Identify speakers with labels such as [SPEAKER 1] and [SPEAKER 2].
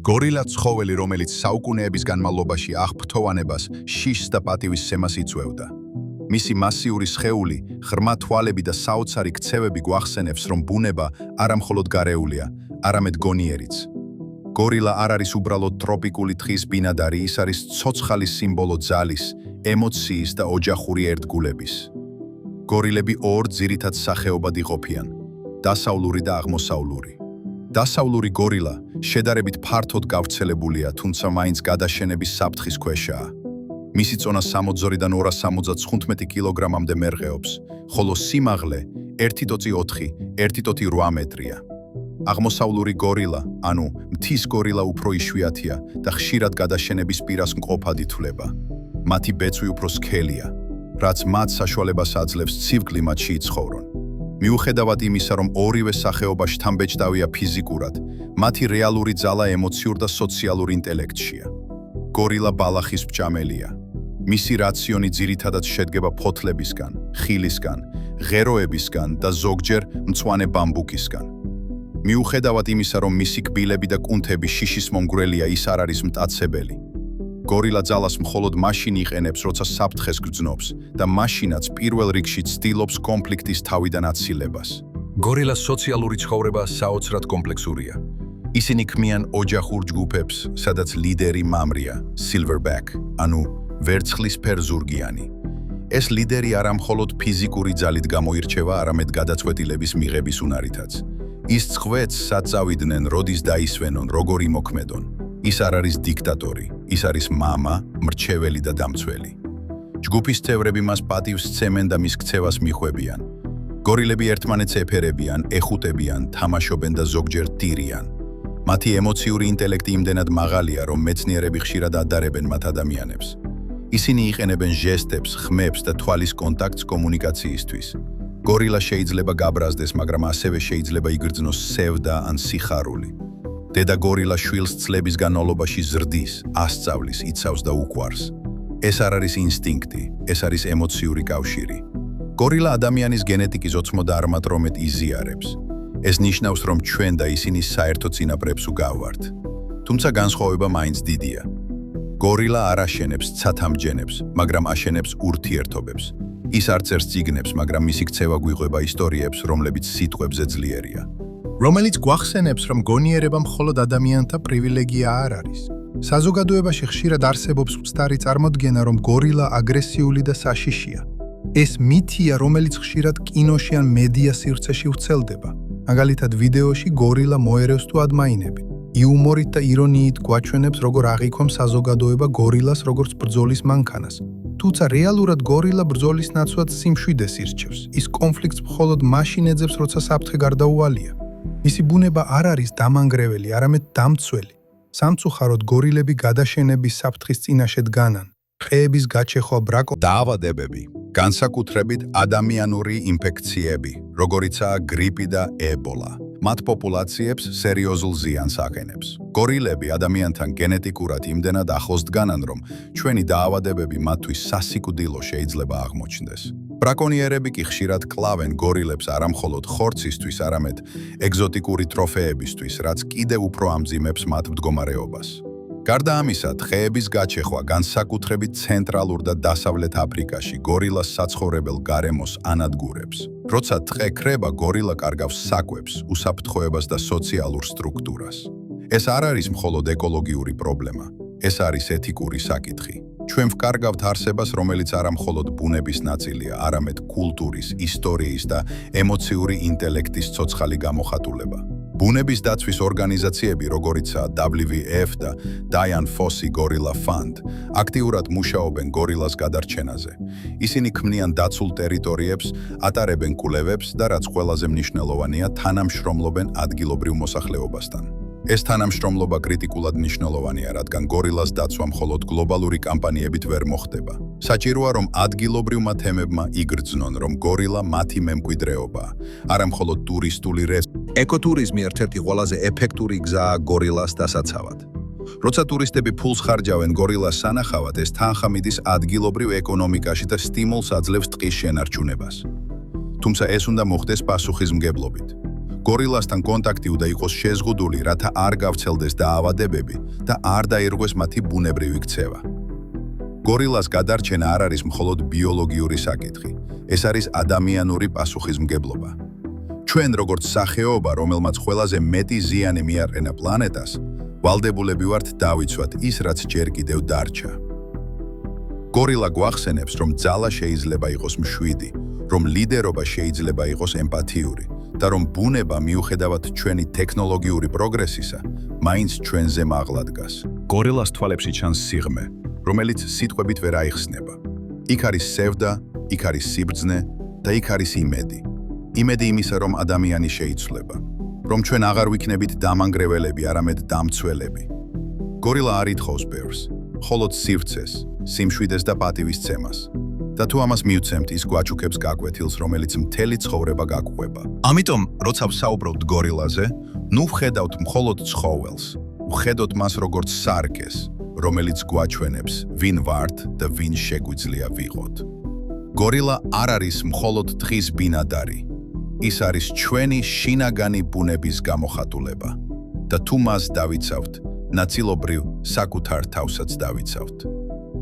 [SPEAKER 1] გორილა ცხოველი, რომელიც საუკუნეების განმავლობაში აღფრთოვანებას, შიშს და პატივისცემას იწვევდა. მისი მასიური სხეული, ღრმა თვალები და საოცარი ქცევები გვახსენებს, რომ ბუნება არა მხოლოდ გარეულია, არამედ გონიერიც. გორილა არ არის უბრალოდ ტროპიკული ტყის ბინადარი, ის არის ცოცხალი სიმბოლო ძალის, ემოციის და ოჯახური ერთგულების. გორილები ორ ძირითად სახეობად იყოფიან: დასავლური და აღმოსავლური. დასავლური გორილა შედარებით ფართოდ გავრცელებულია, თუმცა მაინც გადაშენების საფრთხის ქვეშაა. მისი წონა 60-დან 275 კილოგრამამდე მერყეობს, ხოლო სიმაღლე 1.4–1.8 მეტრია. აღმოსავლური გორილა, ანუ მთის გორილა უფრო იშვიათია და ხშირად გადაშენების პირას მყოფად ითვლება. მათი ბეწვი უფრო სქელია, რაც მათ საშუალებას აძლევს ცივ კლიმატში იცხოვრონ. მიუხედავად იმისა, რომ ორივე სახეობა შთამბეჭდავია ფიზიკურად, მათი რეალური ძალა ემოციურ და სოციალურ ინტელექტშია. გორილა ბალახის მჭამელია. მისი რაციონი ძირითადად შედგება ფოთლებისგან, ხილისგან, ღეროებისგან და ზოგჯერ მწვანე ბამბუკისგან. მიუხედავად იმისა, რომ მისი კბილები და კუნთები შიშის მომგვრელია, ის არ არის მტაცებელი. გორილა ძალას მხოლოდ მაშინ იყენებს, როცა საფრთხეს გრძნობს და მაშინაც პირველ რიგში ცდილობს კონფლიქტის თავიდან აცილებას.
[SPEAKER 2] გორილას სოციალური ცხოვრება საოცრად კომპლექსურია.
[SPEAKER 1] ისინი ქმნიან ოჯახურ ჯგუფებს, სადაც ლიდერი მამრია, silverback, ანუ ვერცხლისფერ ზურგიანი. ეს ლიდერი არა მხოლოდ ფიზიკური ძალით გამოირჩევა, არამედ გადაწყვეტილების მიღების უნარითაც. ის წყვეტს, სად წავიდნენ, როდის დაისვენონ, როგორ იმოქმედონ. ის არ არის დიქტატორი, ის არის მამა, მრჩეველი და დამცველი. ჯგუფის წევრები მას პატივს სცემენ და მის ქცევას მიხვებიან. გორილები ერთმანეთს ეფერებიან, ეხუტებიან, თამაშობენ და ზოგჯერ ტირიან. მათი ემოციური ინტელექტი იმდენად მაღალია, რომ მეცნიერები ხშირად ადარებენ მათ ადამიანებს. ისინი იყენებენ ჟესტებს, ხმებს და თვალის კონტაქტს კომუნიკაციისთვის. გორილა შეიძლება გაბრაზდეს, მაგრამ ასევე შეიძლება იგრძნოს სევდა ან სიხარული. დედა გორილა შვილს წლების განმავლობაში ზრდის, ასწავლის, იცავს და უყვარს. ეს არ არის ინსტინქტი, ეს არის ემოციური კავშირი. გორილა ადამიანის გენეტიკის ოცმოდარმატრომეტ იზიარებს. ეს ნიშნავს, რომ ჩვენ და ისინი საერთო წინაპრებს უგავართ. თუმცა განსხვავება მაინც დიდია. გორილა არ აშენებს ცათამბჯენებს, მაგრამ აშენებს ურთიერთობებს. ის არ წერს წიგნებს, მაგრამ მისი ქცევა გვიყვება ისტორიებს, რომლებიც სიტყვებზე ძლიერია.
[SPEAKER 3] რომელიც გვახსენებს, რომ გონიერება მხოლოდ ადამიანთა პრივილეგია არ არის. საზოგადოებაში ხშირად არსებობს მცდარი წარმოდგენა, რომ გორილა აგრესიული და საშიშია. ეს მითია, რომელიც ხშირად კინოში ან მედია სივრცეში ვრცელდება. მაგალითად, ვიდეოში გორილა მოერევს თუ ადმაინებით. იუმორით და ირონიით გვაჩვენებს, როგორ აღიქვამ საზოგადოება გორილას როგორც ბრძოლის მანქანას. თუმცა რეალურად გორილა ბრძოლის ნაცვლად სიმშვიდეს ირჩევს. ის კონფლიქტს მხოლოდ მაშინ ეძებს, როცა საფრთხე გარდაუვალია. მისი ბუნება არ არის დამანგრეველი, არამედ დამცველი. სამწუხაროდ გორილები გადაშენების საფრთხის წინაშე დგანან. ხეების გაჩეხვა,
[SPEAKER 1] დაავადებები, განსაკუთრებით ადამიანური ინფექციები, როგორიცაა გრიპი და ებოლა. მათ პოპულაციებს სერიოზულ ზიანს აყენებს. გორილები ადამიანთან გენეტიკურად იმდენად ახლოს დგანან, რომ ჩვენი დაავადებები მათთვის სასიკვდილო შეიძლება აღმოჩნდეს. ბრაკონიერები კი ხშირად კლავენ გორილებს არა მხოლოდ ხორცისთვის, არამედ ეგზოტიკური ტროფეებისთვის, რაც კიდევ უფრო ამძიმებს მათ მდგომარეობას. გარდა ამისა, ხეების გაჩეხვა, განსაკუთრებით ცენტრალურ და დასავლეთ აფრიკაში, გორილას საცხოვრებელ გარემოს ანადგურებს. როცა ტყე ქრება, გორილა კარგავს საკვებს, უსაფრთხოებას და სოციალურ სტრუქტურას. ეს არ არის მხოლოდ ეკოლოგიური პრობლემა, ეს არის ეთიკური საკითხი. ჩვენ ვკარგავთ არსებას, რომელიც არა მხოლოდ ბუნების ნაწილია, არამედ კულტურის, ისტორიის და ემოციური ინტელექტის ცოცხალი გამოხატულება. ბუნების დაცვის ორგანიზაციები, როგორიცაა WWF და Dian Fossey Gorilla Fund, აქტიურად მუშაობენ გორილას გადარჩენაზე. ისინი ქმნიან დაცულ ტერიტორიებს, ატარებენ კვლევებს და რაც ყველაზე მნიშვნელოვანია, თანამშრომლობენ ადგილობრივ მოსახლეობასთან. ეს თანამშრომლობა კრიტიკულად მნიშვნელოვანია, რადგან გორილას დაცვა მხოლოდ გლობალური კამპანიებით ვერ მოხდება. საჭიროა, რომ ადგილობრივმა თემებმა იგრძნონ, რომ გორილა მათი მემკვიდრეობაა, არა მხოლოდ ტურისტული
[SPEAKER 2] ეკოტურიზმი ერთ-ერთი ყველაზე ეფექტური გზაა გორილას დასაცავად. როცა ტურისტები ფულს ხარჯავენ გორილას სანახავად, ეს თანხა მიდის ადგილობრივ ეკონომიკაში და სტიმულს აძლევს ტყის შენარჩუნებას. თუმცა ეს უნდა მოხდეს პასუხისმგებლობით.
[SPEAKER 1] გორილასთან კონტაქტი უნდა იყოს შეზღუდული, რათა არ გავრცელდეს დაავადებები და არ დაირღვეს მათი ბუნებრივი ქცევა. გორილას გადარჩენა არ არის მხოლოდ ბიოლოგიური საკითხი, ეს არის ადამიანური პასუხისმგებლობა. ჩვენ როგორც სახეობა, რომელმაც ყველაზე მეტი ზიანი მიაყენა პლანეტას, ვალდებულები ვართ დავიცვათ ის, რაც ჯერ კიდევ დარჩა. გორილა გვახსენებს, რომ ძალა შეიძლება იყოს მშვიდი, რომ ლიდერობა შეიძლება იყოს ემპათიური და რომ ბუნება მიუხედავად ჩვენი ტექნოლოგიური პროგრესისა, მაინც ჩვენზე მაღლა დგას. გორილას თვალებში ჩანს სიღრმე, რომელიც სიტყვებით ვერ აიხსნება. იქ არის სევდა, იქ არის სიბრძნე და იქ არის იმედი. იმედი იმისა, რომ ადამიანი შეიცვლება, რომ ჩვენ აღარ ვიქნებით დამანგრეველები, არამედ დამცველები. გორილა არ ითხოვს ბევრს, მხოლოდ სივრცეს, სიმშვიდეს და პატივისცემას. და თუ ამას მივცემთ, ის გვაჩუქებს გაკვეთილს, რომელიც მთელი ცხოვრება გაგვყვება. ამიტომ, როცა ვსაუბრობთ გორილაზე, ნუ ვხედავთ მხოლოდ ცხოველს, ვხედოთ მას როგორც სარკეს, რომელიც გვაჩვენებს, ვინ ვართ და ვინ შეგვიძლია ვიყოთ. გორილა არ არის მხოლოდ დღის ბინადარი. ის არის ჩვენი შინაგანი ბუნების გამოხატულება. და თუ მას დავიცავთ, ნაწილობრივ საკუთარ თავსაც დავიცავთ.